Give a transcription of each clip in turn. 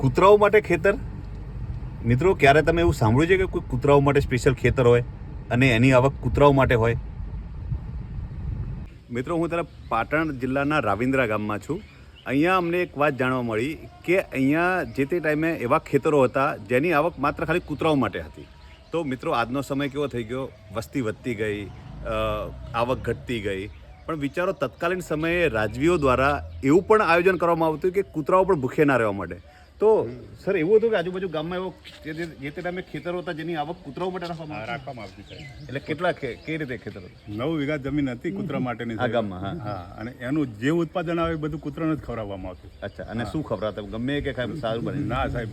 કૂતરાઓ માટે ખેતર. મિત્રો, ક્યારે તમે એવું સાંભળ્યું છે કે કોઈ કૂતરાઓ માટે સ્પેશિયલ ખેતર હોય અને એની આવક કૂતરાઓ માટે હોય? મિત્રો, હું ત્યારે પાટણ જિલ્લાના રાવિન્દ્રા ગામમાં છું. અહીંયા અમને એક વાત જાણવા મળી કે અહીંયા જે તે ટાઈમે એવા ખેતરો હતા જેની આવક માત્ર ખાલી કૂતરાઓ માટે હતી. તો મિત્રો, આજનો સમય કેવો થઈ ગયો, વસ્તી વધતી ગઈ, આવક ઘટતી ગઈ, પણ વિચારો તત્કાલીન સમયે રાજવીઓ દ્વારા એવું પણ આયોજન કરવામાં આવતું કે કૂતરાઓ પણ ભૂખે ના રહેવા માટે. તો સર, એવું હતું કે આજુબાજુ ગામમાં એવો જે તે ટાઈમે ખેતરો હતા જેની આવક કૂતરાઓ માટે રાખવામાં આવતી છે. એટલે કેટલા કઈ રીતે ખેતરો? 9 વીઘા જમીન હતી કૂતરા માટેની આ ગામમાં. હા, અને એનું જે ઉત્પાદન આવે બધું કૂતરાને જ ખવડાવવામાં આવતું. અચ્છા, અને શું ખવડાવતા? ગમે કે કાંઈ સારું બને? ના સાહેબ,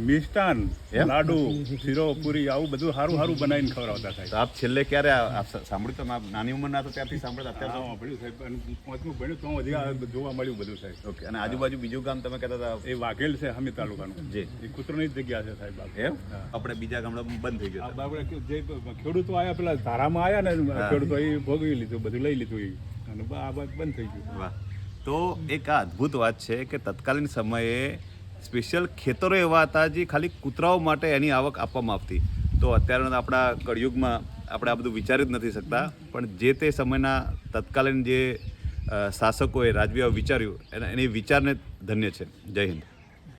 મિષ્ટાન, લાડુ, શીરો, પૂરી આવું બધું સારું સારું બનાવીને ખવડાવતા સાહેબ. તો આપ છેલ્લે ક્યારે સાંભળ્યું? તમે નાની ઉંમરના તો ત્યારથી સાંભળતા? અત્યારે હા, ભણ્યું સાહેબ, અને 5મું ભણ્યું તો હજી આ જોવા મળ્યું બધું સાહેબ. ઓકે. અને આજુબાજુ બીજું ગામ તમે કહેતા હતા એ વાઘેલ છે હમી તાલુકાનું. જી. એ કૂતરાની જ જગ્યા છે સાહેબ. એમ? આપણે બીજા ગામડામાં બંધ થઈ ગયું. આપણે જે ખેડૂતો આવ્યા પેલા ધારામાં આવ્યા ને ખેડૂતો એ ભોગવી લીધું, બધું લઈ લીધું એ, અને આ વાત બંધ થઈ ગયું. વાહ. તો એક આ અદ્ભુત વાત છે કે તત્કાલીન સમયે સ્પેશિયલ ખેતરો એવા હતા જે ખાલી કૂતરાઓ માટે એની આવક આપવામાં આવતી. તો અત્યારના આપણા કળયુગમાં આપણે આ બધું વિચારી જ નથી શકતા, પણ જે તે સમયના તત્કાલીન જે શાસકોએ રાજવીઓ વિચાર્યું એની વિચારને ધન્ય છે. જય હિન્દ.